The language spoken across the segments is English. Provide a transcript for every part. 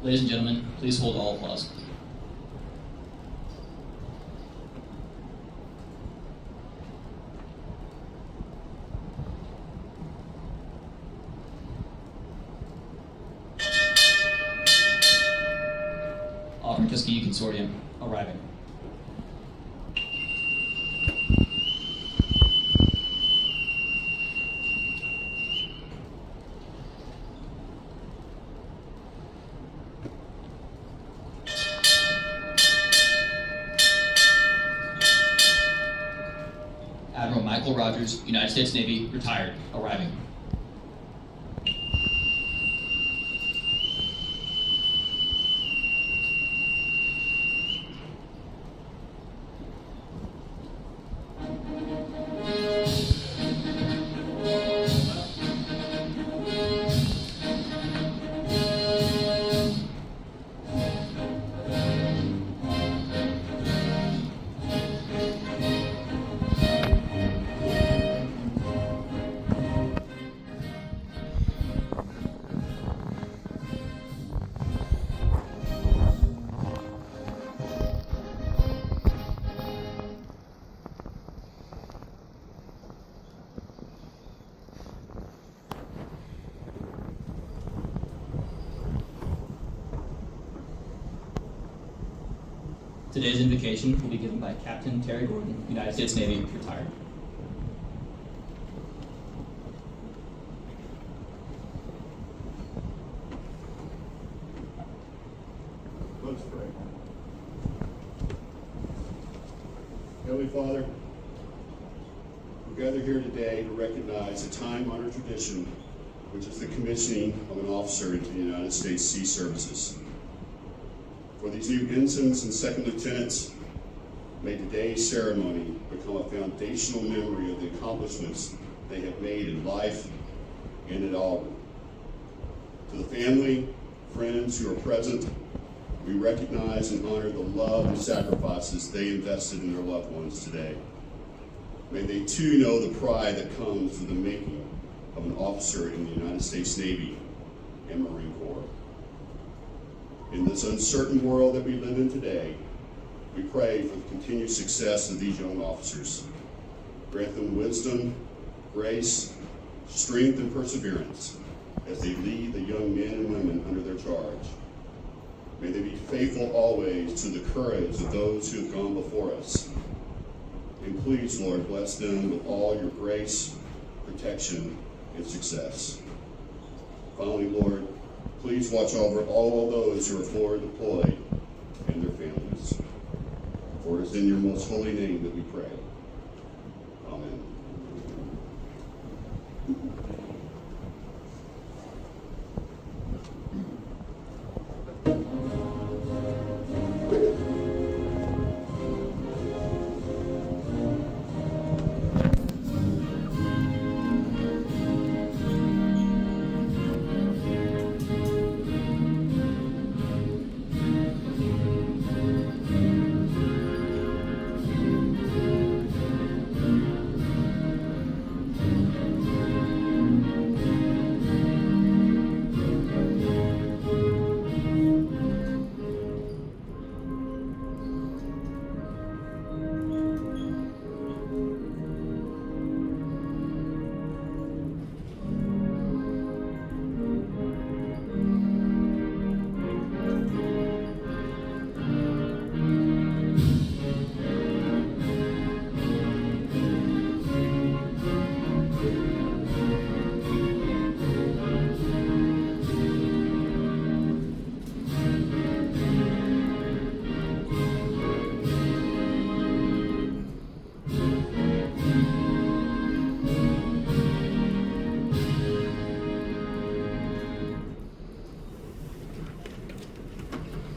Ladies and gentlemen, please hold all applause. Auburn Tuskegee Consortium arriving. Admiral Michael Rogers, United States Navy, retired, arriving. Today's invocation will be given by Captain Terry Gordon, United States Navy, retired. Let's pray. Heavenly Father, we gather here today to recognize a time-honored tradition, which is the commissioning of an officer into the United States Sea Services. For these new ensigns and second lieutenants, may today's ceremony become a foundational memory of the accomplishments they have made in life and at Auburn. To the family, friends who are present, we recognize and honor the love and sacrifices they invested in their loved ones today. May they too know the pride that comes with the making of an officer in the United States Navy and Marine Corps. In this uncertain world that we live in today, we pray for the continued success of these young officers. Grant them wisdom, grace, strength, and perseverance as they lead the young men and women under their charge. May they be faithful always to the courage of those who have gone before us. And please, Lord, bless them with all your grace, protection, and success. Finally, Lord, please watch over all those who are forward deployed and their families. For it is in your most holy name that we pray. Amen.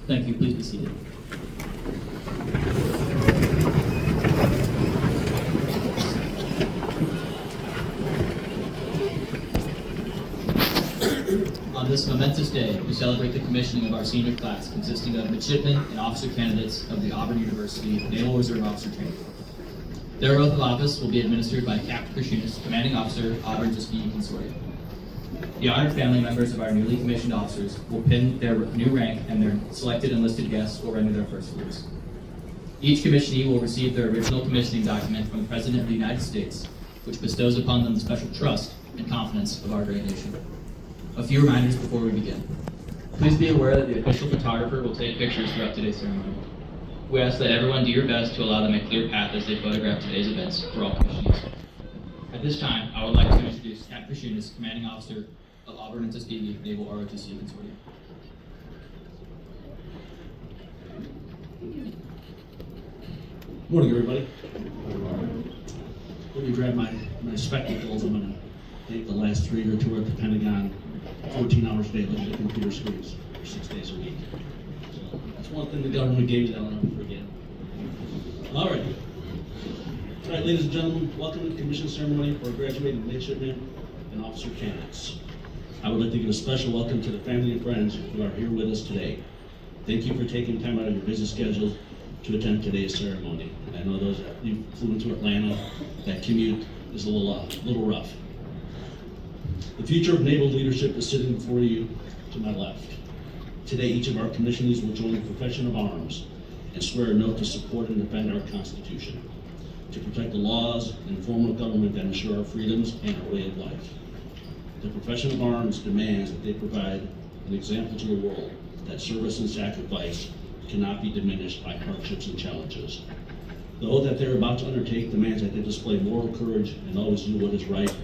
Thank you. Please be seated. On this momentous day, we celebrate the commissioning of our senior class, consisting of midshipmen and officer candidates of the Auburn University Naval Reserve Officer Training. Their oath of office will be administered by Captain Krishinas, Commanding Officer, Auburn Tuskegee Consortium. The honored family members of our newly commissioned officers will pin their new rank, and their selected enlisted guests will render their first salutes. Each commissionee will receive their original commissioning document from the President of the United States, which bestows upon them the special trust and confidence of our great nation. A few reminders before we begin. Please be aware that the official photographer will take pictures throughout today's ceremony. We ask that everyone do your best to allow them a clear path as they photograph today's events for all commissionees. At this time, I would like to introduce Captain Kashunas, Commanding Officer of Auburn and Tuskegee Naval ROTC Consortium. Morning, everybody. Let me grab my spectacles. I'm going to take the last 3 or 2 at the Pentagon, 14 hours a day, looking at computer screens for 6 days a week. So that's one thing the government gave me that I'll never forget. All right. All right, ladies and gentlemen, welcome to the commission ceremony for graduating midshipmen and officer candidates. I would like to give a special welcome to the family and friends who are here with us today. Thank you for taking time out of your busy schedules to attend today's ceremony. I know those that you flew into Atlanta, that commute is a little rough. The future of naval leadership is sitting before you to my left. Today, each of our commissionees will join the profession of arms and swear an oath to support and defend our Constitution, to protect the laws and form of government that ensure our freedoms and our way of life. The profession of arms demands that they provide an example to the world that service and sacrifice cannot be diminished by hardships and challenges. The oath that they're about to undertake demands that they display moral courage and always do what is right,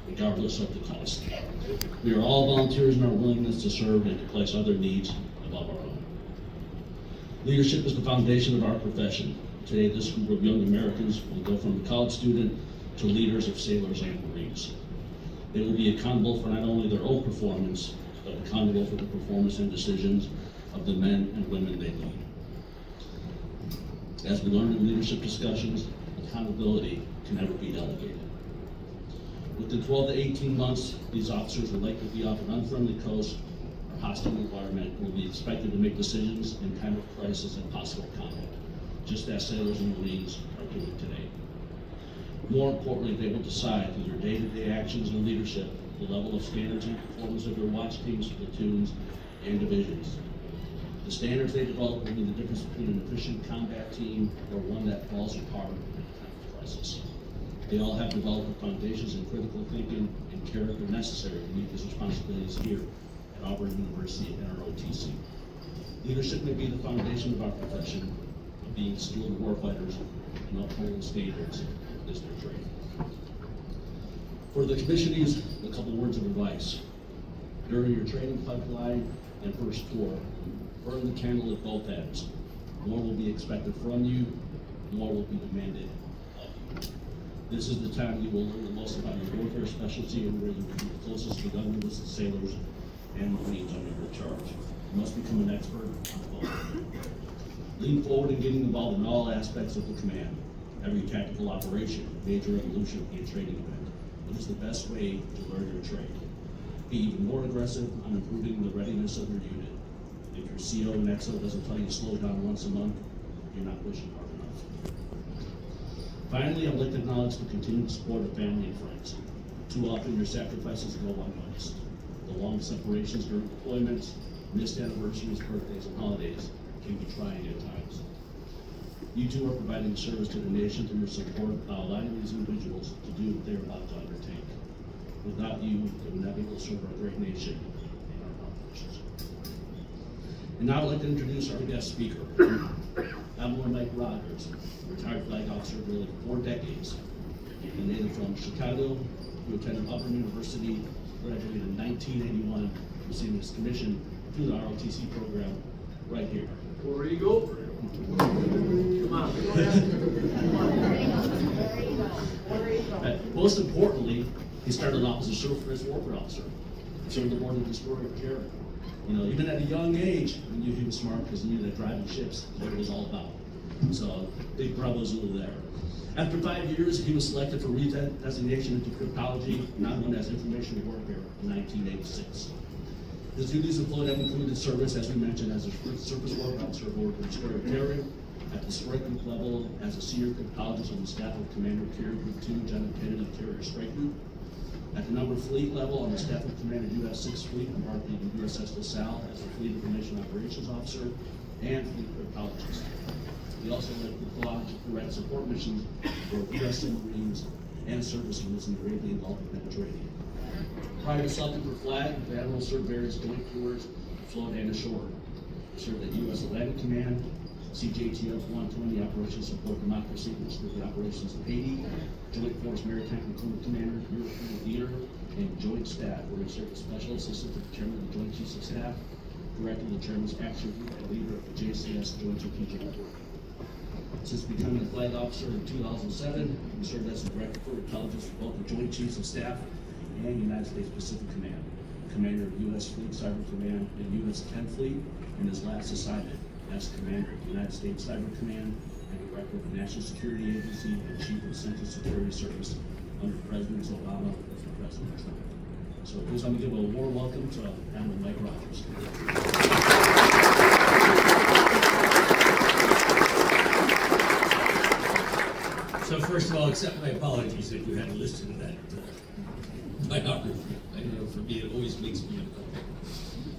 regardless of the cost. We are all volunteers in our willingness to serve and to place other needs above our own. Leadership is the foundation of our profession. Today, this group of young Americans will go from a college student to leaders of sailors and Marines. They will be accountable for not only their own performance, but accountable for the performance and decisions of the men and women they lead. As we learned in leadership discussions, accountability can never be delegated. Within 12 to 18 months, these officers will likely be off an unfriendly coast or hostile environment and will be expected to make decisions in time of crisis and possible combat, just as sailors and Marines are doing today. More importantly, they will decide through their day-to-day actions and leadership the level of standards and performance of their watch teams, platoons, and divisions. The standards they develop will be the difference between an efficient combat team or one that falls apart in a time of crisis. They all have developed the foundations in critical thinking and character necessary to meet these responsibilities here at Auburn University and our OTC. Leadership may be the foundation of our profession, but being skilled warfighters and upholding standards is their trade. For the commissionees, a couple words of advice. During your training pipeline and first tour, burn the candle at both ends. More will be expected from you, more will be demanded of you. This is the time you will learn the most about your warfare specialty and where you will be the closest to young enlisted sailors and Marines under your charge. You must become an expert on both. Lean forward in getting involved in all aspects of the command. Every tactical operation, major evolution, and training event. It is the best way to learn your trade. Be even more aggressive on improving the readiness of your unit. If your CO and XO doesn't tell you to slow down once a month, you're not pushing hard enough. Finally, I'd like to acknowledge the continued support of family and friends. Too often your sacrifices go unnoticed. The long separations during deployments, missed anniversaries, birthdays, and holidays can be trying at times. You two are providing service to the nation through your support by allowing these individuals to do what they're about to undertake. Without you, they would not be able to serve our great nation and our armed forces. And now I'd like to introduce our guest speaker, Admiral Mike Rogers, retired flag officer for nearly 4 decades. A native from Chicago, who attended Auburn University, graduated in 1981, receiving his commission through the ROTC program right here. Where you go? Come on. Most importantly, he started off as a surface warfare officer, served aboard the destroyer carrier. You know, even at a young age, we knew he was smart because he knew that driving ships is what it was all about. So, big bravos there. After 5 years, he was selected for redesignation into cryptology, now known as information warfare, in 1986. His duties employed have included service, as we mentioned, as a surface warfare officer aboard the destroyer carrier, at the strike group level as a senior cryptologist on the staff of Commander Carrier Group 2, John Kennedy Carrier Strike Group, At the number fleet level, on the staff of Commander U.S. 6th Fleet, embarked on the USS LaSalle as the Fleet Information Operations Officer and Fleet Cryptologist. He also led the direct support missions for U.S. Marines and service units in the Arabian Gulf and Mediterranean. Prior to selecting for flag, the Admiral served various joint tours afloat and ashore. He served at U.S. Atlantic Command, CJTF 120 Operations Support Democracy, which did the operations in Haiti, Joint Force Maritime Component Commander, European Theater, and Joint Staff, where he served as Special Assistant to the Chairman of the Joint Chiefs of Staff, Director of the Chairman's Action Group, and Leader of the JCS Joint Strategic Network. Since becoming a flag officer in 2007, he served as the Director for Intelligence for both the Joint Chiefs of Staff and United States Pacific Command, Commander of U.S. Fleet Cyber Command and U.S. 10 Fleet, and his last assignment as Commander of the United States Cyber Command and Director of the National Security Agency and Chief of Central Security Service under Presidents Obama and President Trump. So please let me give a warm welcome to Admiral Mike Rogers. So first of all, accept my apologies that you had to listen to that biography. I know for me it always makes me uncomfortable.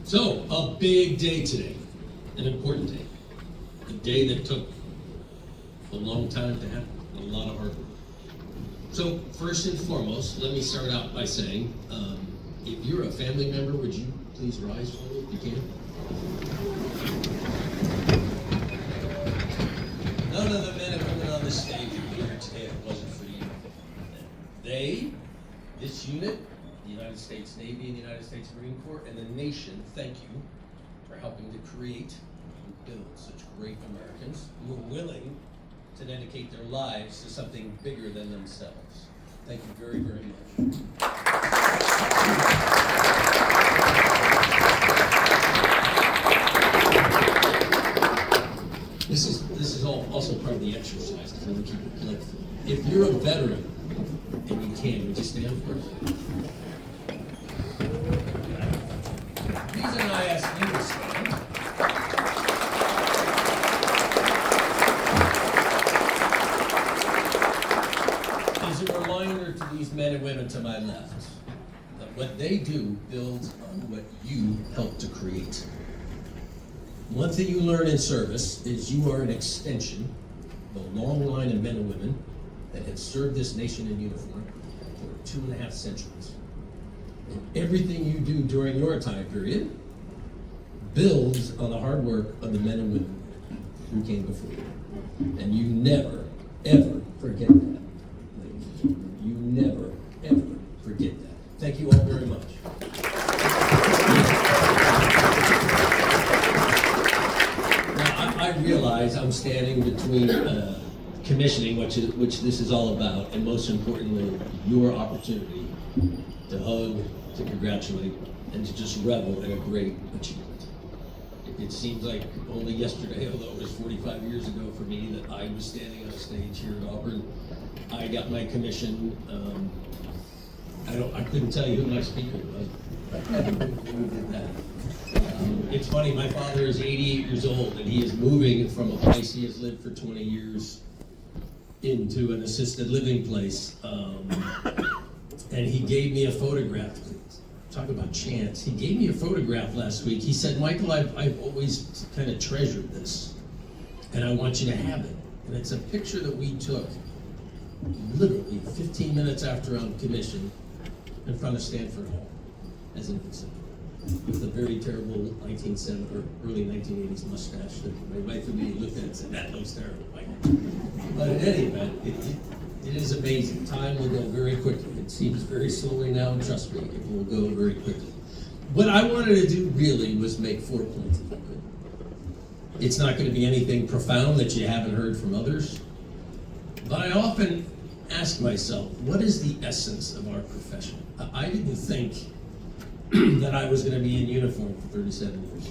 So, a big day today, an important day. A day that took a long time to happen, a lot of hard work. So first and foremost, let me start out by saying, if you're a family member, would you please rise for me if you can? None of the men and women on this stage would be here today if it wasn't for you. They, this unit, the United States Navy and the United States Marine Corps, and the nation, thank you for helping to create and build such great Americans who are willing to dedicate their lives to something bigger than themselves. Thank you very, very much. This is all also part of the exercise, because we keep it delightful. If you're a veteran, and you can, would you stand for us? The reason I asked you to stand is a reminder to these men and women to my left that what they do builds on what you helped to create. One thing you learn in service is you are an extension of a long line of men and women that have served this nation in uniform for 2.5 centuries. And everything you do during your time period builds on the hard work of the men and women who came before you. And you never, ever forget that. You never, ever forget that. Thank you all very much. I realize I'm standing between commissioning, which this is all about, and most importantly, your opportunity to hug, to congratulate, and to just revel in a great achievement. It seems like only yesterday, although it was 45 years ago for me, that I was standing on a stage here at Auburn. I got my commission. I couldn't tell you who my speaker was. Who did that? It's funny, my father is 88 years old, and he is moving from a place he has lived for 20 years into an assisted living place. And he gave me a photograph. Talk about chance. He gave me a photograph last week. He said, Michael, I've always kind of treasured this, and I want you to have it. And it's a picture that we took literally 15 minutes after I'm commissioned in front of Stanford Hall as an infant, with a very terrible 1970s or early 1980s mustache that my wife and me looked at and said, that looks terrible, Michael. But in any event, it is amazing. Time will go very quickly. It seems very slowly now, and trust me, it will go very quickly. What I wanted to do really was make 4 points if I could. It's not going to be anything profound that you haven't heard from others, but I often ask myself, what is the essence of our profession? I didn't think that I was going to be in uniform for 37 years.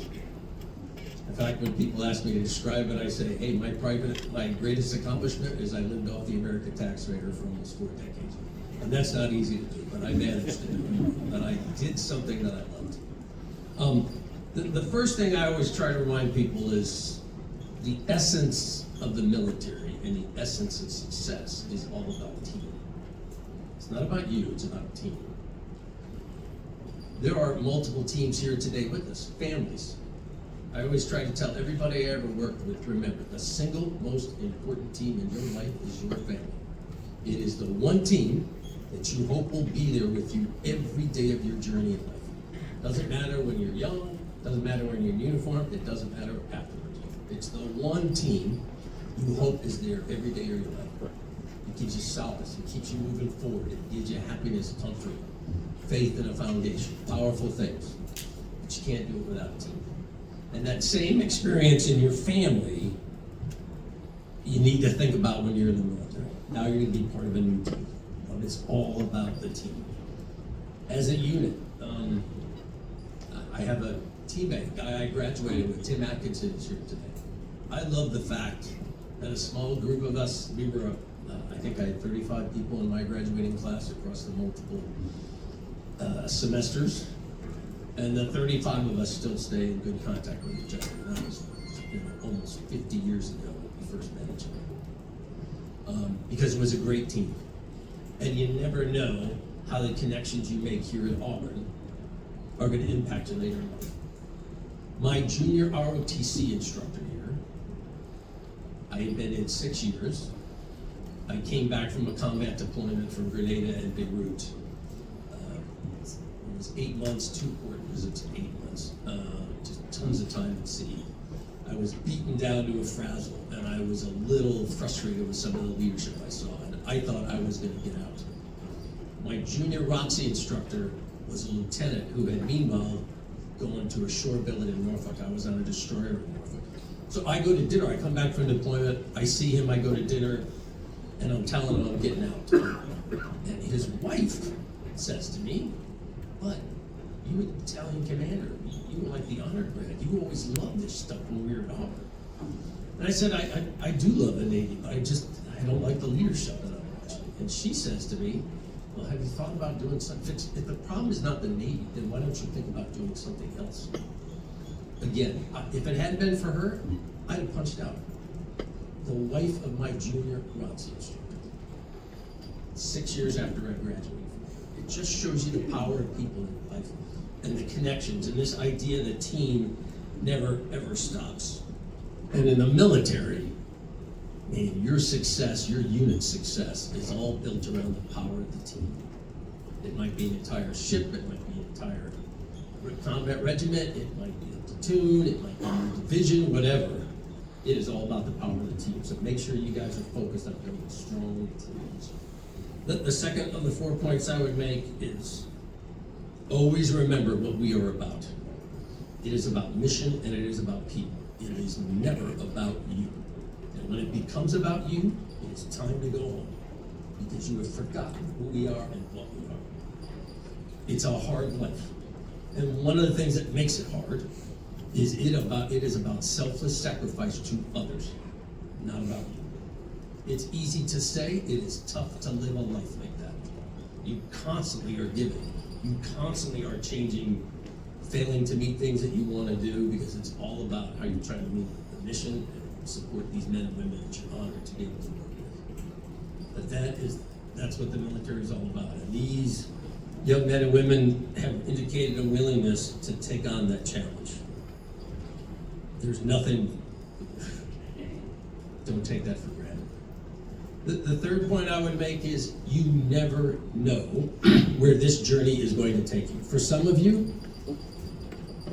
In fact, when people ask me to describe it, I say, hey, my greatest accomplishment is I lived off the American taxpayer for almost 4 decades. And that's not easy to do, but I managed to do it. But I did something that I loved. The first thing I always try to remind people is the essence of the military and the essence of success is all about team. It's not about you, it's about team. There are multiple teams here today with us, families. I always try to tell everybody I ever worked with, remember, the single most important team in your life is your family. It is the one team that you hope will be there with you every day of your journey in life. Doesn't matter when you're young, doesn't matter when you're in uniform, it doesn't matter afterwards. It's the one team you hope is there every day of your life. It gives you solace, it keeps you moving forward, it gives you happiness, comfort, faith in a foundation, powerful things. But you can't do it without a team. And that same experience in your family, you need to think about when you're in the military. Now you're going to be part of a new team. It's all about the team. As a unit, I have a teammate, a guy I graduated with, Tim Atkinson, is here today. I love the fact that a small group of us, we were, I think I had 35 people in my graduating class across the multiple semesters. And the 35 of us still stay in good contact with each other. And that was almost 50 years ago when we first met each other. Because it was a great team. And you never know how the connections you make here at Auburn are going to impact you later in life. My junior ROTC instructor here, I had been in 6 years. I came back from a combat deployment from Grenada and Beirut. It was 8 months, 2 port visits in 8 months, just tons of time at sea. I was beaten down to a frazzle, and I was a little frustrated with some of the leadership I saw, and I thought I was going to get out. My junior ROTC instructor was a lieutenant who had meanwhile gone to a shore billet in Norfolk. I was on a destroyer in Norfolk. So I go to dinner, I come back from deployment, I see him, I go to dinner, and I'm telling him I'm getting out. And his wife says to me, "But you were the battalion commander. You were like the honor grad. You always loved this stuff when we were at Auburn." And I said, I do love the Navy, but I don't like the leadership that I'm watching. And she says to me, "Well, have you thought about doing something? If the problem is not the Navy, then why don't you think about doing something else?" Again, if it hadn't been for her, I'd have punched out. The wife of my junior ROTC instructor, 6 years after I graduated. It just shows you the power of people in life and the connections and this idea that team never ever stops. And in the military, man, your success, your unit's success is all built around the power of the team. It might be an entire ship, it might be an entire combat regiment, it might be a platoon, it might be a division, whatever. It is all about the power of the team. So make sure you guys are focused on building strong teams. The second of the 4 points I would make is always remember what we are about. It is about mission and it is about people. It is never about you. And when it becomes about you, it is time to go home because you have forgotten who we are and what we are. It's a hard life. And one of the things that makes it hard is it is about selfless sacrifice to others, not about you. It's easy to say, it is tough to live a life like that. You constantly are giving. You constantly are changing, failing to meet things that you want to do because it's all about how you try to meet the mission and support these men and women that you're honored to be able to work with. But that's what the military is all about. And these young men and women have indicated a willingness to take on that challenge. There's nothing, don't take that for granted. The third point I would make is you never know where this journey is going to take you. For some of you,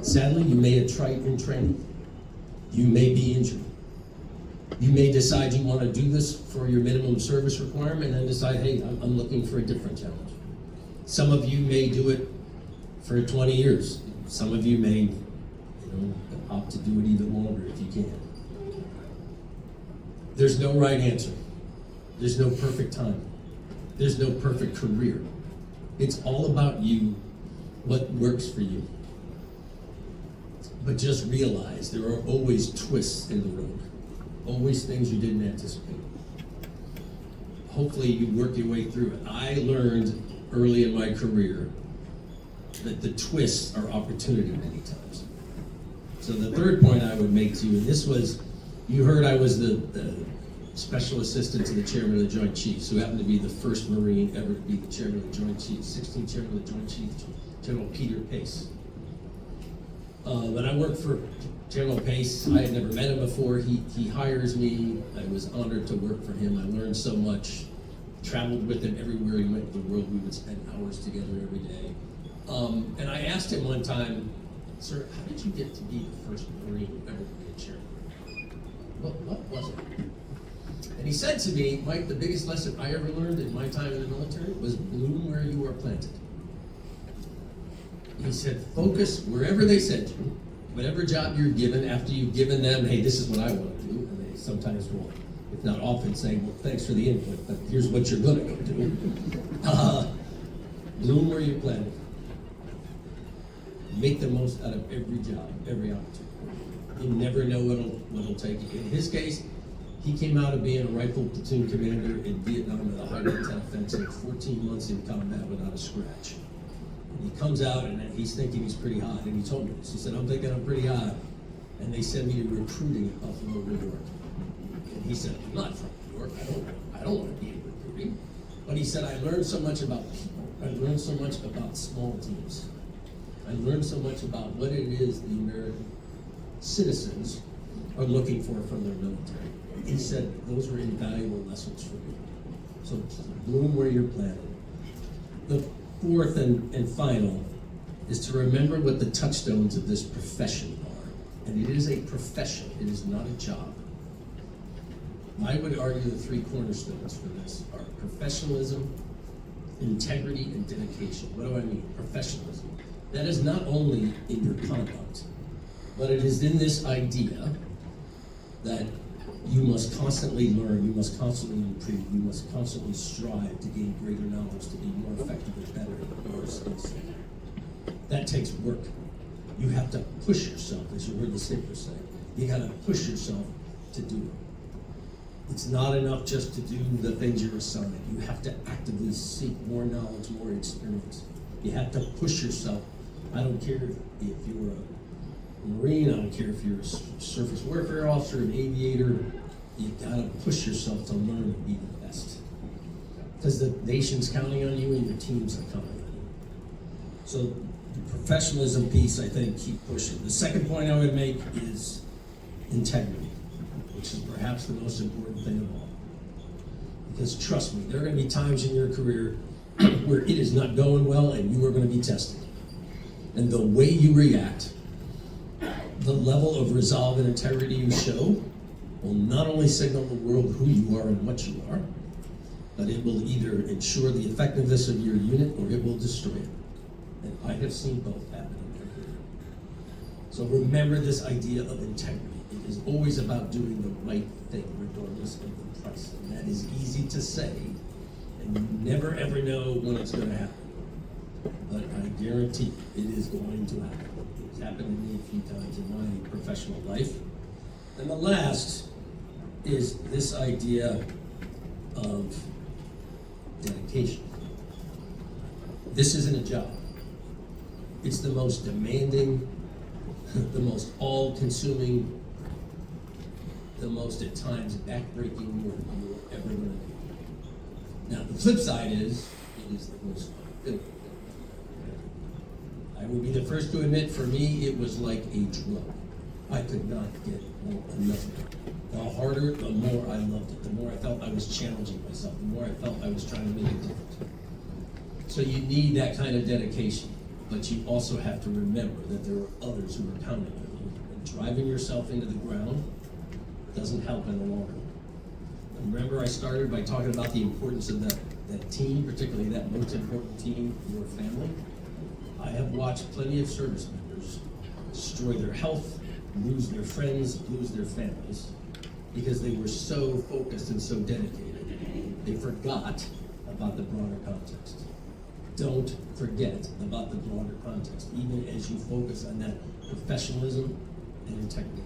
sadly, you may have tried in training. You may be injured. You may decide you want to do this for your minimum service requirement and then decide, hey, I'm looking for a different challenge. Some of you may do it for 20 years. Some of you may, opt to do it even longer if you can. There's no right answer. There's no perfect time. There's no perfect career. It's all about you, what works for you. But just realize there are always twists in the road. Always things you didn't anticipate. Hopefully you work your way through it. I learned early in my career that the twists are opportunity many times. So the third point I would make to you, and this was, you heard I was the special assistant to the chairman of the Joint Chiefs, who happened to be the first Marine ever to be the chairman of the Joint Chiefs, 16th chairman of the Joint Chiefs, General Peter Pace. When I worked for General Pace, I had never met him before. He hires me. I was honored to work for him. I learned so much. Traveled with him everywhere he went in the world. We would spend hours together every day. And I asked him one time, "Sir, how did you get to be the first Marine ever to be a chairman? What was it?" And he said to me, "Mike, the biggest lesson I ever learned in my time in the military was bloom where you are planted." He said, focus wherever they send you, whatever job you're given, after you've given them, hey, this is what I want to do, and they sometimes will, if not often, say, well, thanks for the input, but here's what you're going to go do. Bloom where you're planted. Make the most out of every job, every opportunity. You never know what'll take you. In his case, he came out of being a rifle platoon commander in Vietnam at a high-intent offensive, 14 months in combat without a scratch. And he comes out and he's thinking he's pretty hot, and he told me this. He said, "I'm thinking I'm pretty hot." And they sent me to recruiting at Buffalo, New York. And he said, "I'm not from New York. I don't want to be in recruiting." But he said, "I learned so much about people. I learned so much about small teams. I learned so much about what it is the American citizens are looking for from their military." He said, "Those were invaluable lessons for me." So bloom where you're planted. The fourth and final is to remember what the touchstones of this profession are. And it is a profession, it is not a job. I would argue the three cornerstones for this are professionalism, integrity, and dedication. What do I mean? Professionalism. That is not only in your conduct, but it is in this idea that you must constantly learn, you must constantly improve, you must constantly strive to gain greater knowledge, to be more effective and better at your skill set. That takes work. You have to push yourself, as you heard the speaker say. You gotta push yourself to do it. It's not enough just to do the things you're assigned. You have to actively seek more knowledge, more experience. You have to push yourself. I don't care if you're a Marine, I don't care if you're a surface warfare officer, an aviator, you gotta push yourself to learn and be the best. Because the nation's counting on you and your teams are counting on you. So the professionalism piece, I think, keep pushing. The second point I would make is integrity, which is perhaps the most important thing of all. Because trust me, there are gonna be times in your career where it is not going well and you are gonna be tested. And the way you react, the level of resolve and integrity you show will not only signal the world who you are and what you are, but it will either ensure the effectiveness of your unit or it will destroy it. And I have seen both happen in my career. So remember this idea of integrity. It is always about doing the right thing, regardless of the price. And that is easy to say, and you never ever know when it's going to happen. But I guarantee it is going to happen. It's happened to me a few times in my professional life. And the last is this idea of dedication. This isn't a job. It's the most demanding, the most all-consuming, the most at times back-breaking work you will ever going to do. Now the flip side is, it is the most fulfilling. I will be the first to admit, for me, it was like a drug. I could not get enough of it. The harder, the more I loved it. The more I felt I was challenging myself. The more I felt I was trying to make a difference. So you need that kind of dedication. But you also have to remember that there are others who are counting on you. And driving yourself into the ground doesn't help in the long run. And remember, I started by talking about the importance of that team, particularly that most important team, your family. I have watched plenty of service members destroy their health, lose their friends, lose their families, because they were so focused and so dedicated. They forgot about the broader context. Don't forget about the broader context, even as you focus on that professionalism and integrity.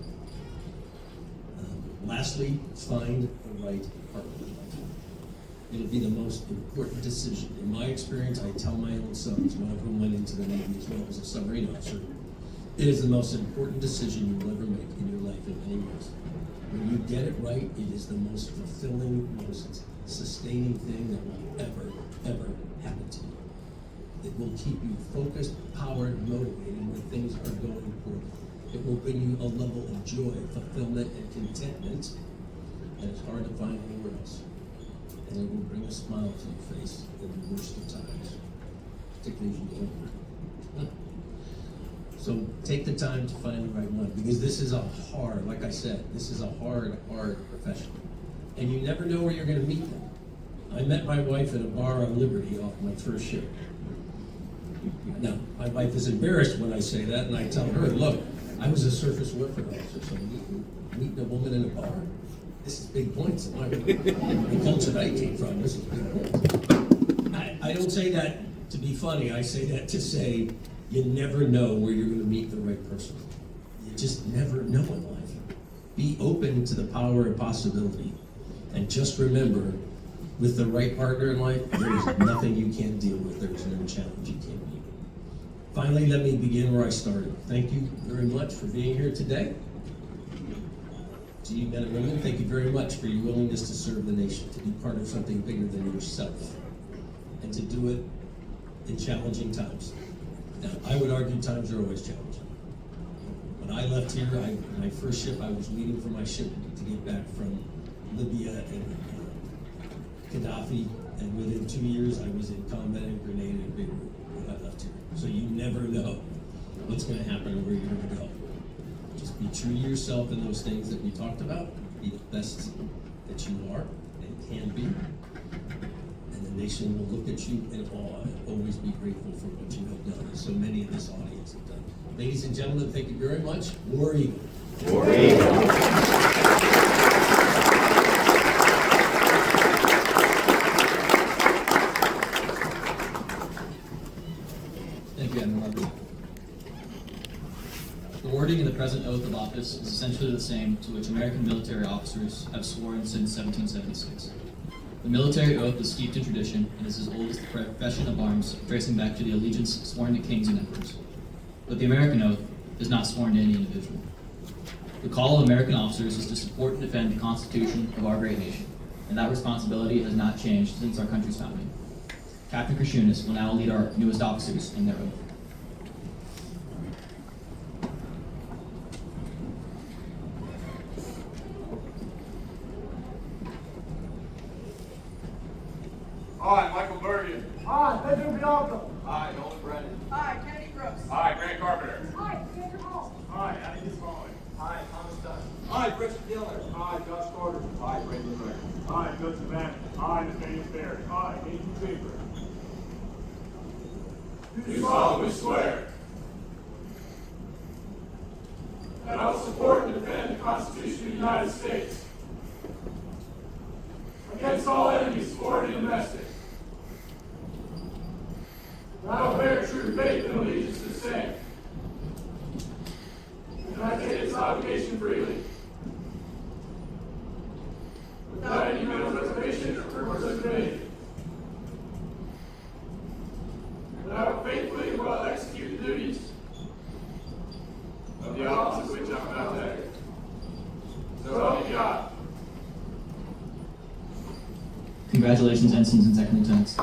Lastly, find the right partner. It'll be the most important decision. In my experience, I tell my own sons, one of whom went into the Navy as well as a submarine officer, it is the most important decision you will ever make in your life in many ways. When you get it right, it is the most fulfilling, most sustaining thing that will ever happen to you. It will keep you focused, powered, motivated when things are going poorly. It will bring you a level of joy, fulfillment, and contentment that is hard to find anywhere else. And it will bring a smile to your face in the worst of times, particularly as you get older. So take the time to find the right one, because this is a hard, like I said, this is a hard profession. And you never know where you're going to meet them. I met my wife at a bar on Liberty off my first ship. Now, my wife is embarrassed when I say that, and I tell her, look, I was a surface warfare officer, so meeting a woman in a bar, this is big points in my life. The culture that I came from, this is big points. I don't say that to be funny, I say that to say you never know where you're going to meet the right person. You just never know in life. Be open to the power and possibility, and just remember, with the right partner in life, there's nothing you can't deal with. There's no challenge you can't meet. Finally, let me begin where I started. Thank you very much for being here today. To you men and women, thank you very much for your willingness to serve the nation, to be part of something bigger than yourself, and to do it in challenging times. Now, I would argue times are always challenging. When I left here, my first ship, I was waiting for my ship to get back from Libya and Gaddafi, and within 2 years I was in combat in Grenada and Beirut when I left here. So you never know what's going to happen or where you're going to go. Just be true to yourself in those things that we talked about. Be the best that you are and can be. And the nation will look at you in awe and always be grateful for what you have done, as so many in this audience have done. Ladies and gentlemen, thank you very much. War Eagle. War Eagle. Thank you, Admiral Levy. The wording in the present oath of office is essentially the same to which American military officers have sworn since 1776. The military oath is steeped in tradition and is as old as the profession of arms, tracing back to the allegiance sworn to kings and emperors. But the American oath is not sworn to any individual. The call of American officers is to support and defend the Constitution of our great nation, and that responsibility has not changed since our country's founding. Captain Krishunas will now lead our newest officers in their oath. I, Michael Bergen. I, Pedro Bianco. I, Nolan Brennan. Hi, Kennedy Brooks. I, Grant Carpenter. Hi, Sandra Hall. I, Andy Smalley. I, Thomas Dunn. I, Richard Diller. I, Josh Carter. I, Brandon Ray. I, Joseph Bannon. I, Nathaniel Ferry. I, Nathan Faber. Do solemnly swear that I will support and defend the Constitution of the United States against all enemies, foreign and domestic. And I will bear true faith and allegiance to the same. And I take this obligation freely, without any mental reservation or purpose of evasion. And I will faithfully and well execute the duties of the office which I'm about to enter. So help me God. Congratulations, ensigns and second lieutenants.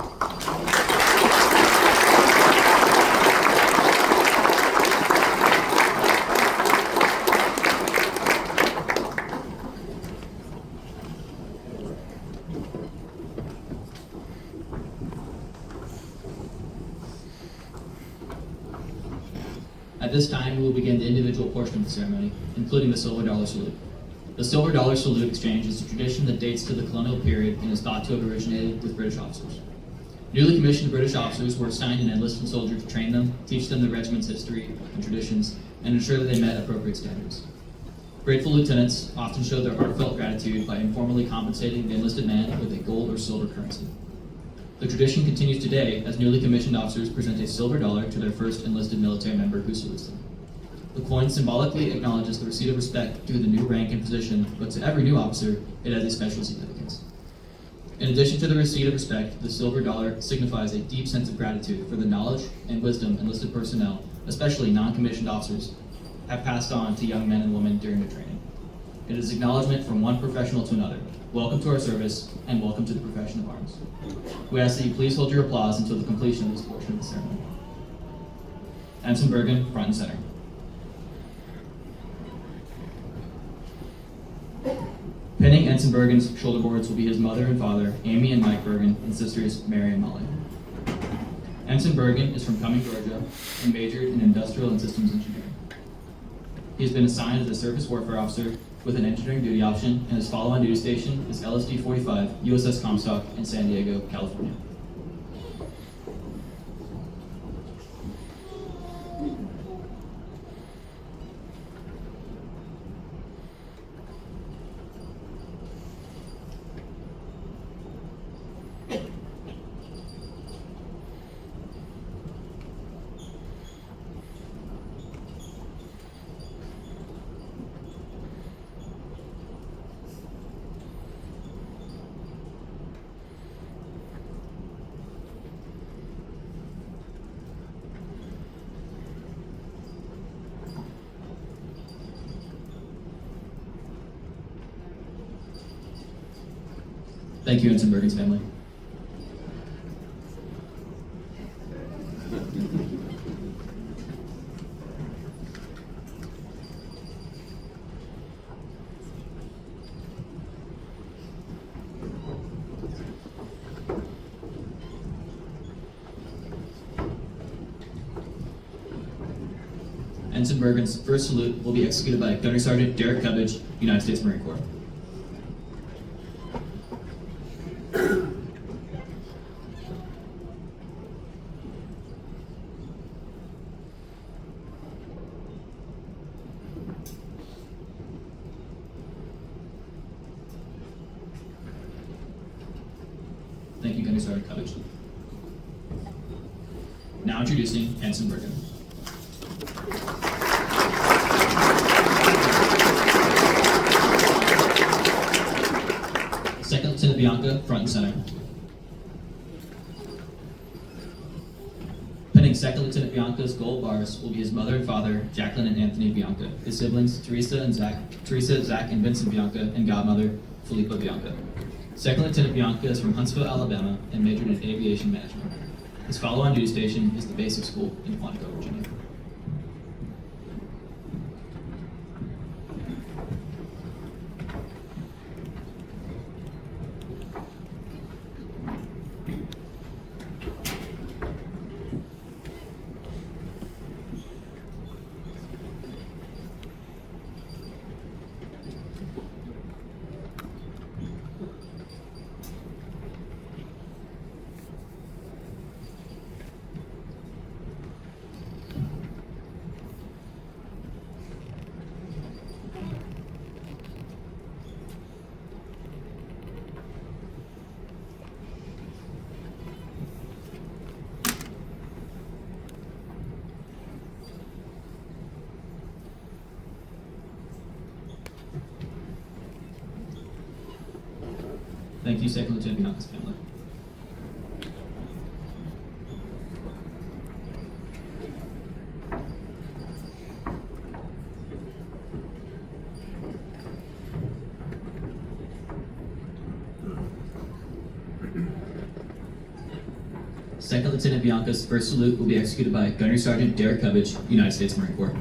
At this time, we will begin the individual portion of the ceremony, including the Silver Dollar Salute. The Silver Dollar Salute exchange is a tradition that dates to the colonial period and is thought to have originated with British officers. Newly commissioned British officers were assigned an enlisted soldier to train them, teach them the regiment's history and traditions, and ensure that they met appropriate standards. Grateful lieutenants often showed their heartfelt gratitude by informally compensating the enlisted man with a gold or silver currency. The tradition continues today as newly commissioned officers present a silver dollar to their first enlisted military member who salutes them. The coin symbolically acknowledges the receipt of respect due to the new rank and position, but to every new officer, it has a special significance. In addition to the receipt of respect, the silver dollar signifies a deep sense of gratitude for the knowledge and wisdom enlisted personnel, especially non-commissioned officers, have passed on to young men and women during their training. It is acknowledgement from one professional to another. Welcome to our service, and welcome to the profession of arms. We ask that you please hold your applause until the completion of this portion of the ceremony. Ensign Bergen, front and center. Pinning Ensign Bergen's shoulder boards will be his mother and father, Amy and Mike Bergen, and sisters, Mary and Molly. Ensign Bergen is from Cumming, Georgia, and majored in industrial and systems engineering. He has been assigned as a surface warfare officer with an engineering duty option, and his follow-on duty station is LSD-45 USS Comstock in San Diego, California. Thank you, Ensign Bergen's family. Ensign Bergen's first salute will be executed by Gunnery Sergeant Derek Cubbage, United States Marine Corps. Thank you, Gunnery Sergeant Cubbage. Now introducing Ensign Bergen. Second Lieutenant Bianca, front and center. Pinning Second Lieutenant Bianca's gold bars will be his mother and father, Jacqueline and Anthony Bianca, his siblings, Teresa, Zach, and Vincent Bianca, and godmother, Felipa Bianca. Second Lieutenant Bianca is from Huntsville, Alabama, and majored in aviation management. His follow-on duty station is the basic school in Quantico, Virginia. Thank you, Second Lieutenant Bianca's family. Second Lieutenant Bianca's first salute will be executed by Gunnery Sergeant Derek Cubbage, United States Marine Corps.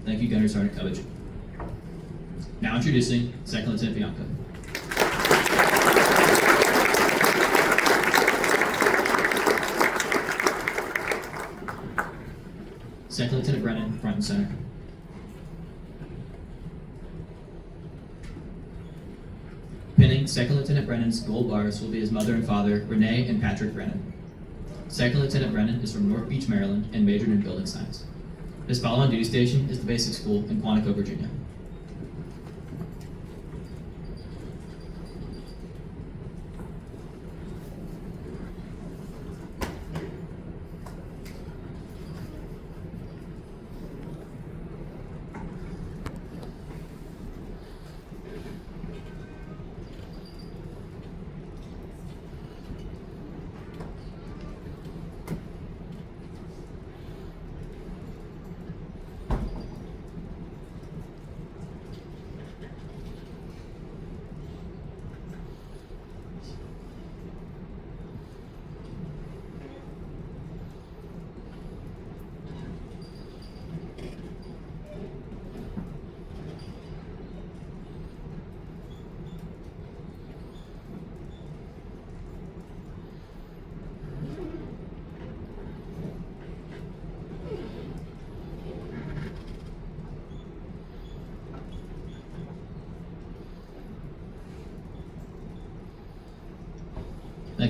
Thank you, Gunnery Sergeant Cubbage. Now introducing Second Lieutenant Bianca. Second Lieutenant Brennan, front and center. Pinning Second Lieutenant Brennan's gold bars will be his mother and father, Renee and Patrick Brennan. Second Lieutenant Brennan is from North Beach, Maryland, and majored in building science. His follow-on duty station is the basic school in Quantico, Virginia.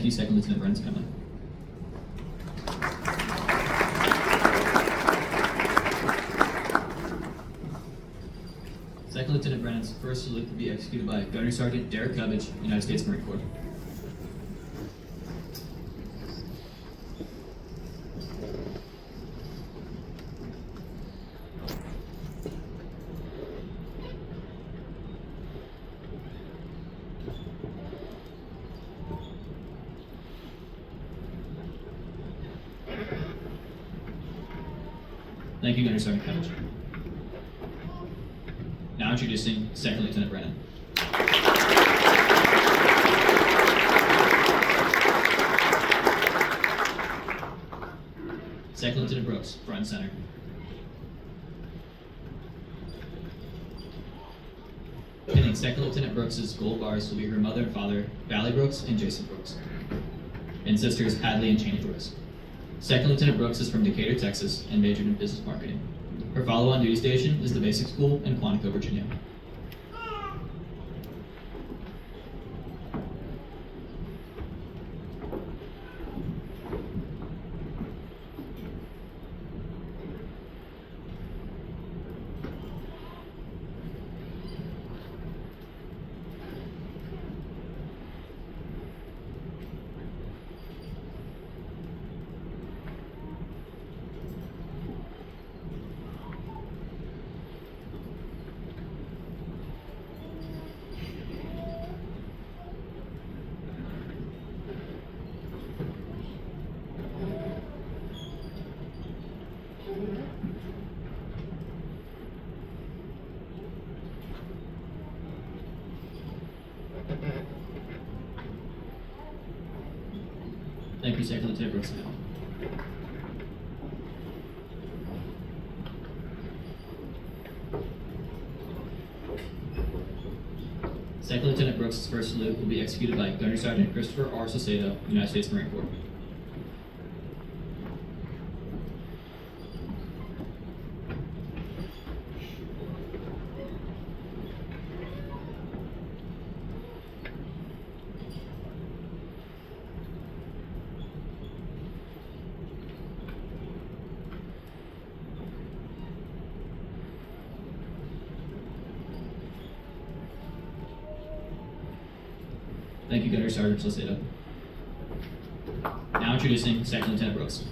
you, Second Lieutenant Brennan's family. Second Lieutenant Brennan's first salute will be executed by Gunnery Sergeant Derek Cubbage, United States Marine Corps. Thank you, Gunnery Sergeant Cubbage. Now introducing Second Lieutenant Brennan. Second Lieutenant Brooks, front and center. Pinning Second Lieutenant Brooks' gold bars will be her mother and father, Valley Brooks and Jason Brooks, and sisters Hadley and Cheney Brooks. Second Lieutenant Brooks is from Decatur, Texas, and majored in business marketing. Her follow-on duty station is the basic school in Quantico, Virginia. Thank you, Second Lieutenant Brooks. Second Lieutenant Brooks' first salute will be executed by Gunnery Sergeant Christopher R. Saucedo, United States Marine Corps. Thank you, Gunnery Sergeant Saucedo. Now introducing Second Lieutenant Brooks.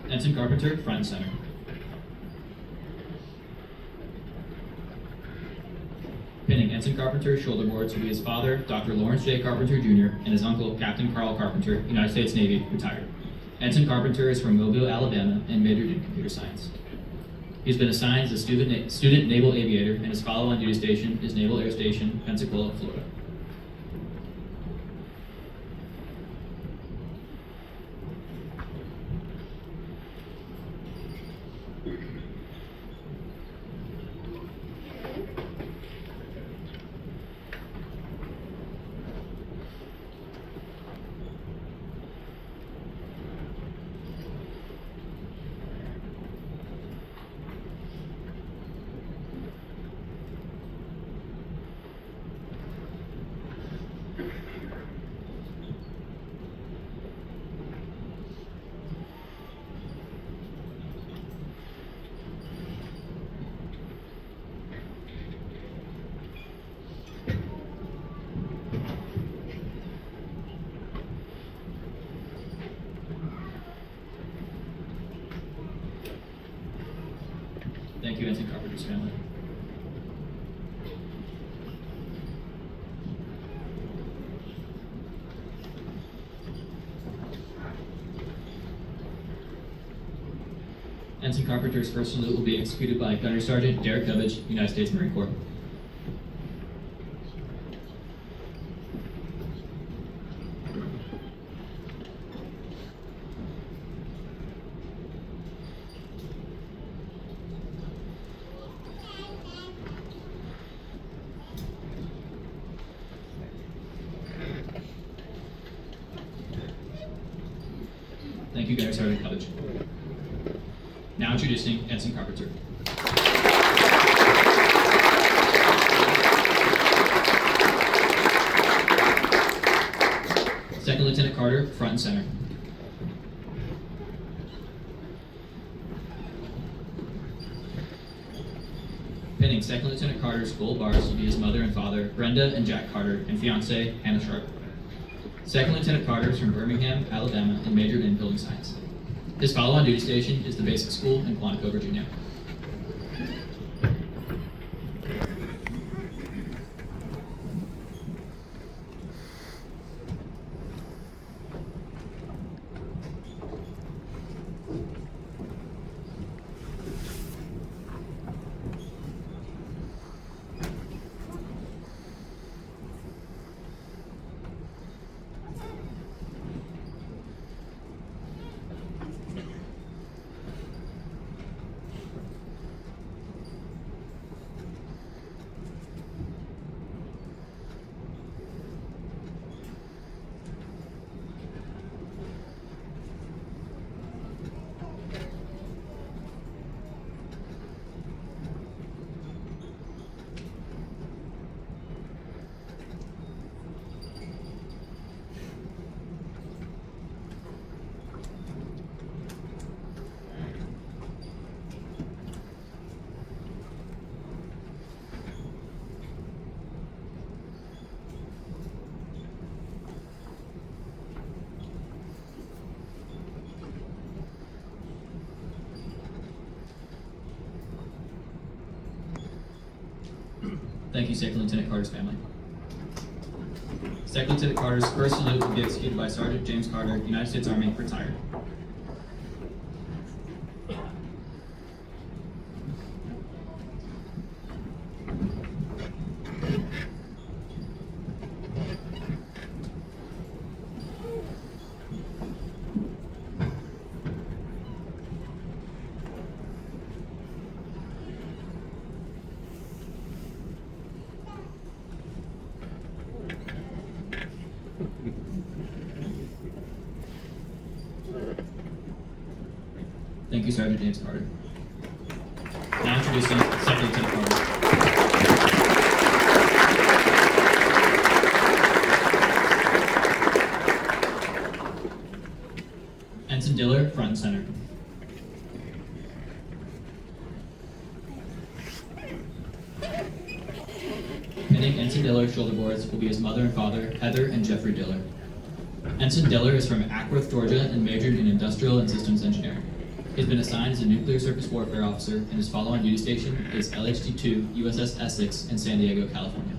Ensign Carpenter, front and center. Pinning Ensign Carpenter shoulder boards will be his father, Dr. Lawrence J. Carpenter Jr., and his uncle, Captain Carl Carpenter, United States Navy, retired. Ensign Carpenter is from Mobile, Alabama, and majored in computer science. He's been assigned as a student naval aviator, and his follow-on duty station is Naval Air Station, Pensacola, Florida. Thank you, Ensign Carpenter's family. Ensign Carpenter's first salute will be executed by Gunnery Sergeant Derek Cubbage, United States Marine Corps. Thank you, Gunnery Sergeant Cubbage. Now introducing Ensign Carpenter. Second Lieutenant Carter, front and center. Pinning Second Lieutenant Carter's gold bars will be his mother and father, Brenda and Jack Carter, and fiancee, Hannah Sharp. Second Lieutenant Carter is from Birmingham, Alabama, and majored in building science. His follow-on duty station is the basic school in Quantico, Virginia. Thank you, Second Lieutenant Carter's family. Second Lieutenant Carter's first salute will be executed by Sergeant James Carter, United States Army, retired. Thank you, Sergeant James Carter. Now introducing Second Lieutenant Carter. Ensign Diller, front and center. Pinning Ensign Diller's shoulder boards will be his mother and father, Heather and Jeffrey Diller. Ensign Diller is from Ackworth, Georgia, and majored in industrial and systems engineering. He has been assigned as a nuclear surface warfare officer, and his follow-on duty station is LHD-2 USS Essex in San Diego, California.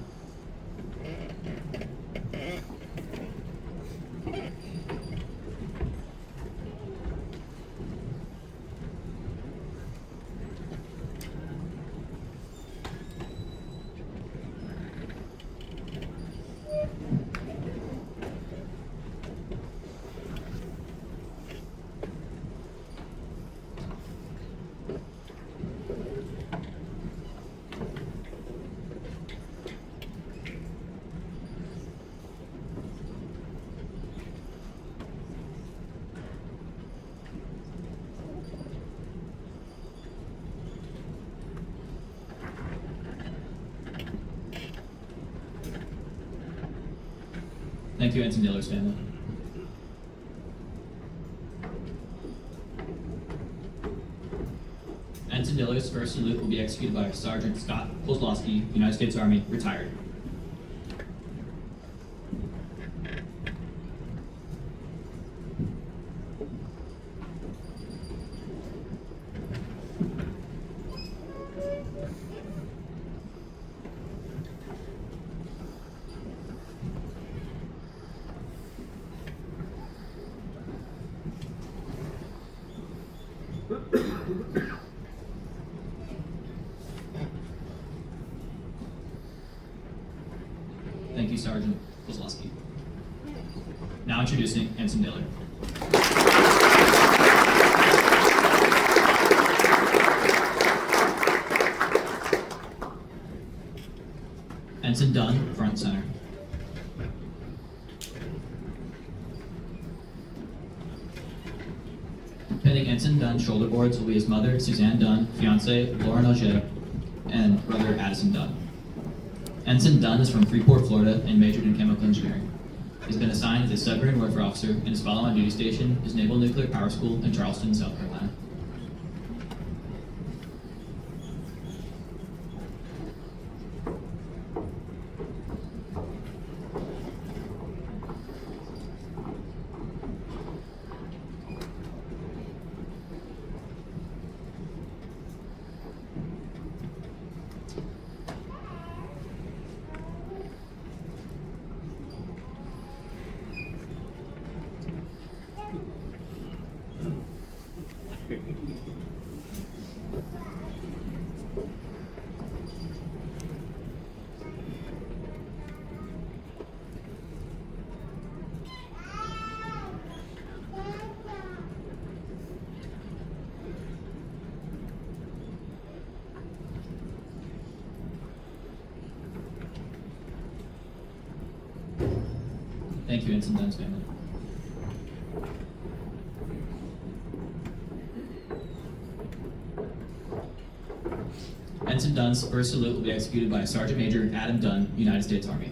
Thank you, Ensign Diller's family. Ensign Diller's first salute will be executed by Sergeant Scott Kozlowski, United States Army, retired. Thank you, Sergeant Kozlowski. Now introducing Ensign Diller. Ensign Dunn, front and center. Pinning Ensign Dunn's shoulder boards will be his mother, Suzanne Dunn, fiancee, Lauren Auger, and brother, Addison Dunn. Ensign Dunn is from Freeport, Florida, and majored in chemical engineering. He's been assigned as a submarine warfare officer and his follow-on duty station is Naval Nuclear Power School in Charleston, South Carolina. Thank you, Ensign Dunn's family. Ensign Dunn's first salute will be executed by Sergeant Major Adam Dunn, United States Army.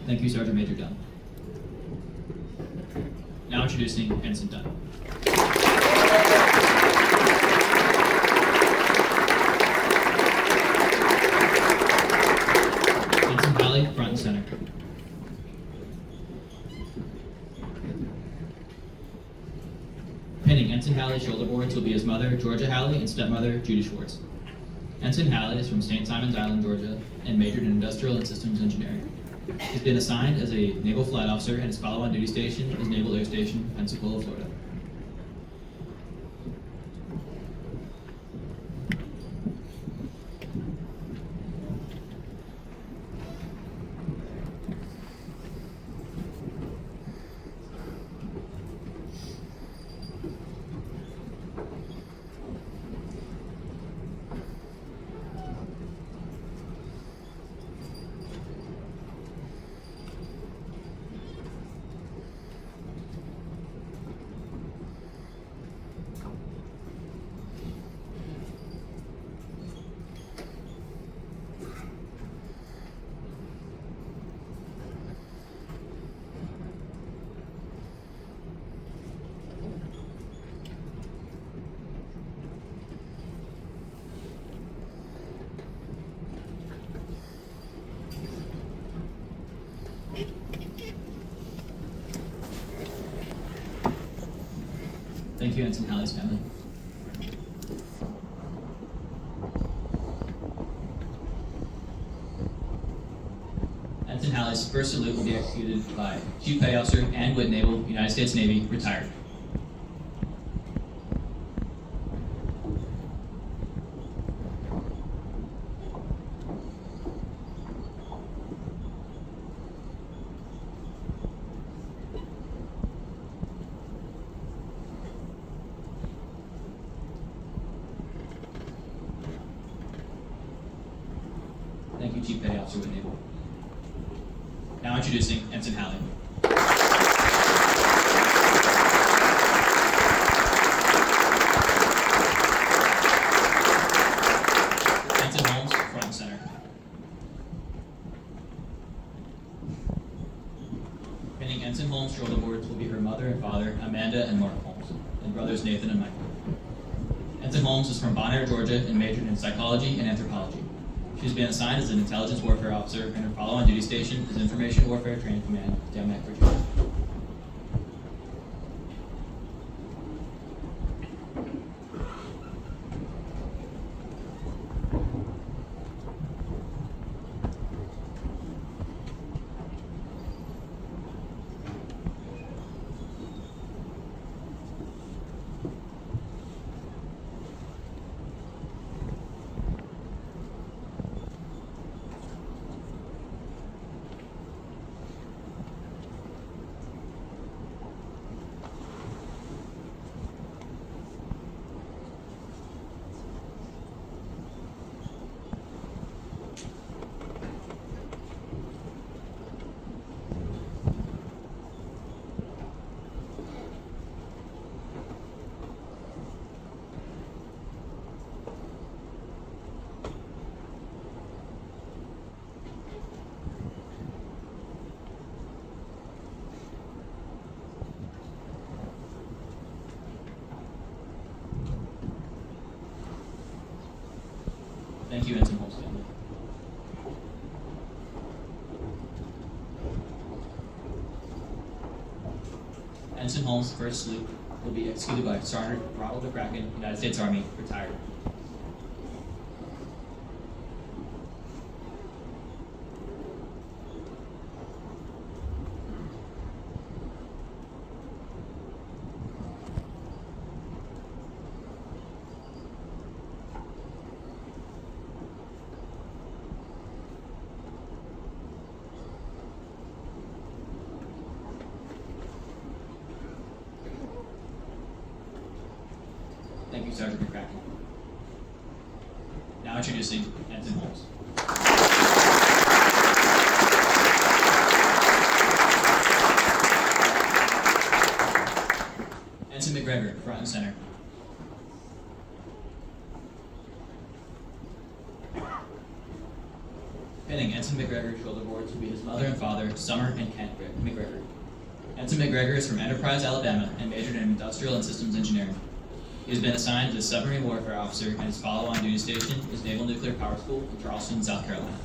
Thank you, Sergeant Major Dunn. Now introducing Ensign Dunn. Ensign Halley, front and center. Pinning Ensign Halley's shoulder boards will be his mother, Georgia Halley, and stepmother, Judy Schwartz. Ensign Halley is from St. Simons Island, Georgia, and majored in industrial and systems engineering. He's been assigned as a naval flight officer and his follow-on duty station is Naval Air Station, Pensacola, Florida. Thank you, Ensign Halley's family. Ensign Halley's first salute will be executed by Chief Petty Officer Ann Witt, Naval, United States Navy, retired. Thank you, Chief Petty Officer Witt, Naval. Now introducing Ensign Halley. Ensign Holmes, front and center. Pinning Ensign Holmes' shoulder boards will be her mother and father, Amanda and Mark Holmes, and brothers Nathan and Michael. Ensign Holmes is from Bon Air, Georgia, and majored in psychology and anthropology. She's been assigned as an intelligence warfare officer, and her follow-on duty station is Information Warfare Training Command, Damac, Virginia. Thank you, Ensign Holmes family. Ensign Holmes' first salute will be executed by Sergeant Ronald McCracken, United States Army, retired. Thank you, Sergeant McCracken. Now introducing Ensign Holmes. Ensign McGregor, front and center. Pinning Ensign McGregor's shoulder boards will be his mother and father, Summer and Kent McGregor. Ensign McGregor is from Enterprise, Alabama, and majored in industrial and systems engineering. He has been assigned as a submarine warfare officer, and his follow-on duty station is Naval Nuclear Power School in Charleston, South Carolina.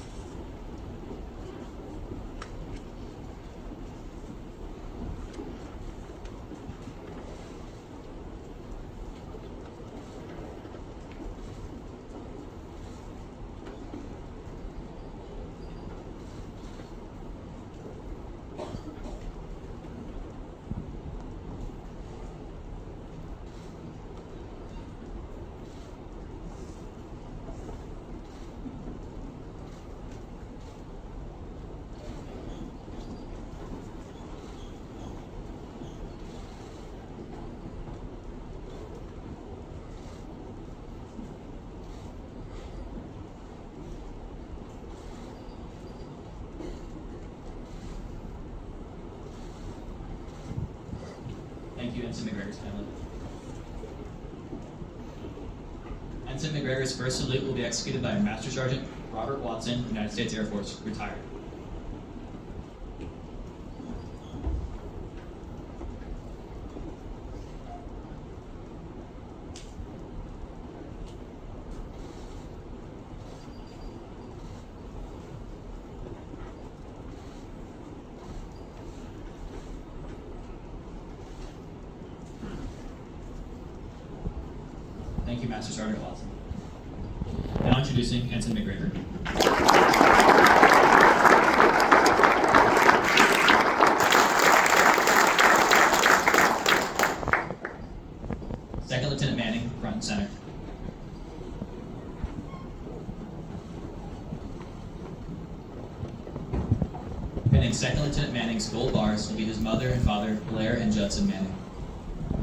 Thank you, Ensign McGregor's family. Ensign McGregor's first salute will be executed by Master Sergeant Robert Watson, United States Air Force, retired. Thank you, Master Sergeant Watson. Now introducing Ensign McGregor. Second Lieutenant Manning, front and center. Pinning Second Lieutenant Manning's gold bars will be his mother and father, Blair and Judson Manning.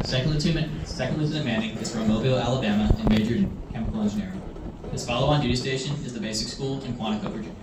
Second Lieutenant Manning is from Mobile, Alabama, and majored in chemical engineering. His follow-on duty station is the basic school in Quantico, Virginia.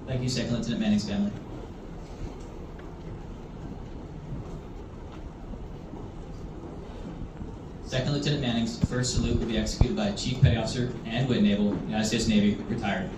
Thank you, Second Lieutenant Manning's family. Second Lieutenant Manning's first salute will be executed by Chief Petty Officer Ann Whitnable, United States Navy, retired.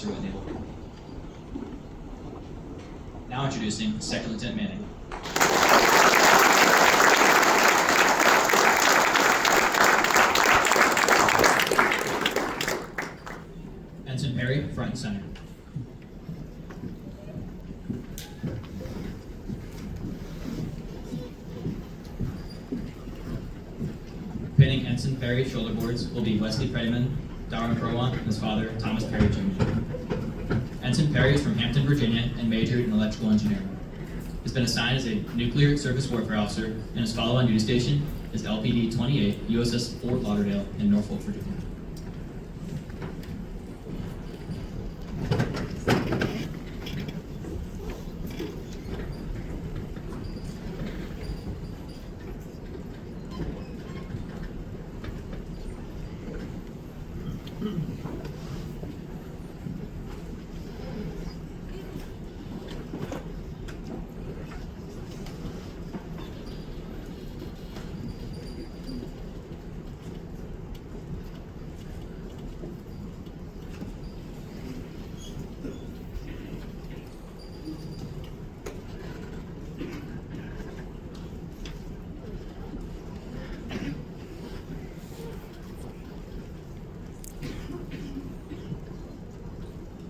Officer Whitney. Now introducing Second Lieutenant Manning. Ensign Perry, front and center. Pinning Ensign Perry shoulder boards will be Wesley Prettyman, Darwin Prowan, and his father, Thomas Perry Jr. Ensign Perry is from Hampton, Virginia, and majored in electrical engineering. He's been assigned as a nuclear surface warfare officer, and his follow-on duty station is LPD 28, USS Fort Lauderdale in Norfolk, Virginia.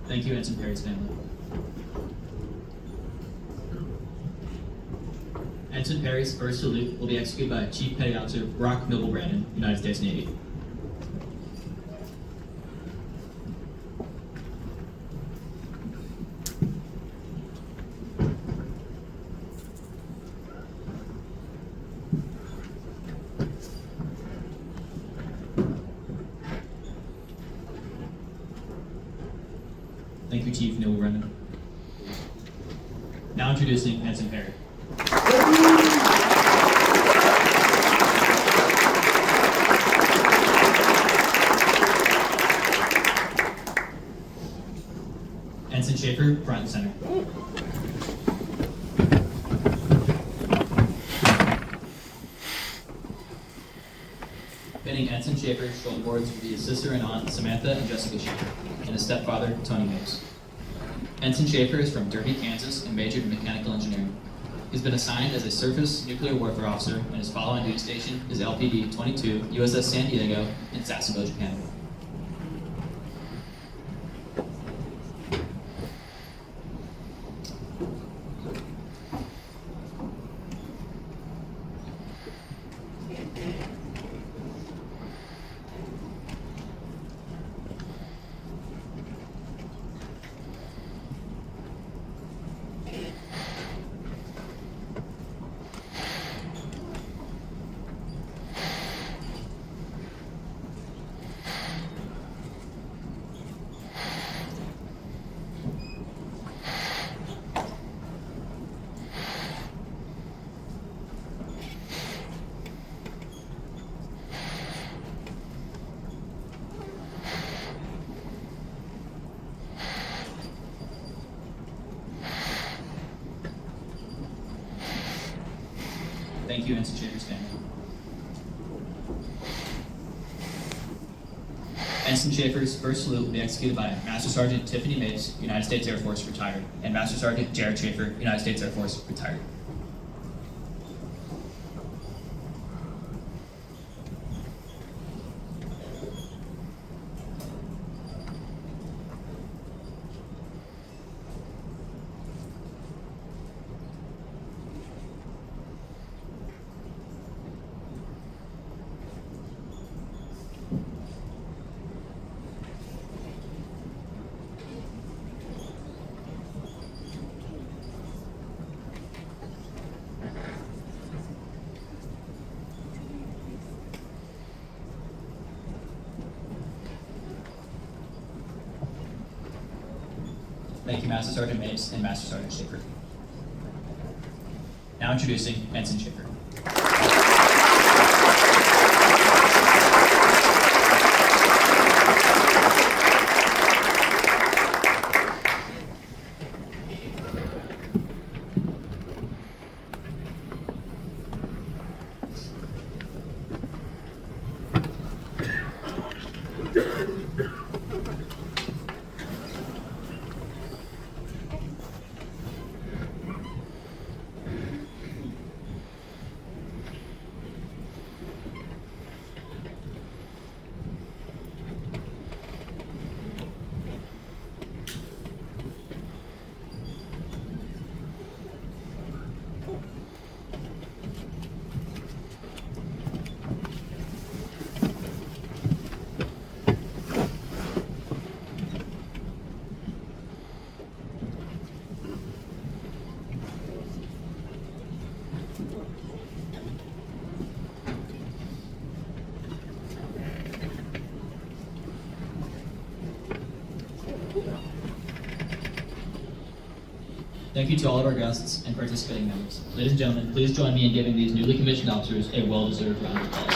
Thank you, Ensign Perry's family. Ensign Perry's first salute will be executed by Chief Petty Officer Brock Milble-Brandon, United States Navy. Thank you, Chief Milble-Brandon. Now introducing Ensign Perry. Ensign Schaefer, front and center. Pinning Ensign Schaefer's shoulder boards will be his sister and aunt, Samantha and Jessica Schaefer, and his stepfather, Tony Mapes. Ensign Schaefer is from Derby, Kansas, and majored in mechanical engineering. He's been assigned as a surface nuclear warfare officer, and his following duty station is LPD 22, USS San Diego, in Sasebo, Japan. Thank you, Ensign Schaefer's family. Ensign Schaefer's first salute will be executed by Master Sergeant Tiffany Mapes, United States Air Force, retired, and Master Sergeant Jared Schaefer, United States Air Force, retired. Thank you, Master Sergeant Mapes and Master Sergeant Schaefer. Now introducing Ensign Schaefer. Thank you to all of our guests and participating members. Ladies and gentlemen, please join me in giving these newly commissioned officers a well-deserved round of applause.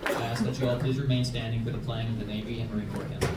I ask that you all please remain standing for the playing of the Navy and Marine Corps anthem.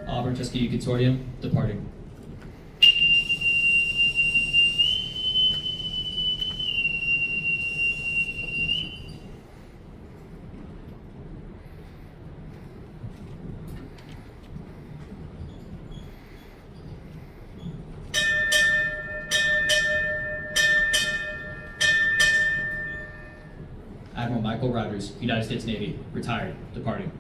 Auburn Tuskegee Consortium departing. Admiral Michael Rogers, United States Navy, retired, departing.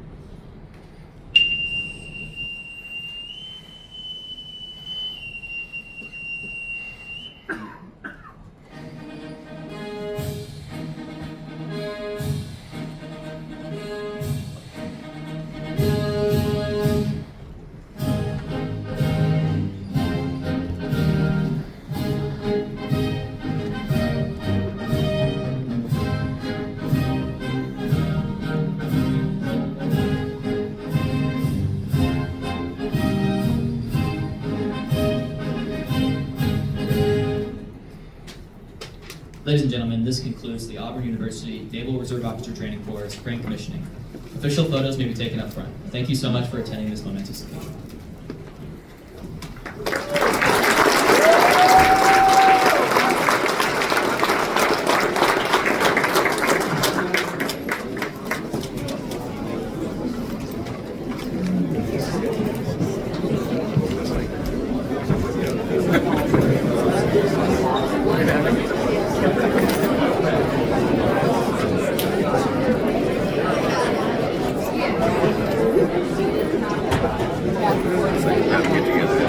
Ladies and gentlemen, this concludes the Auburn University Naval Reserve Officer Training Corps Spring Commissioning. Official photos may be taken up front. Thank you so much for attending this momentous occasion. Get together.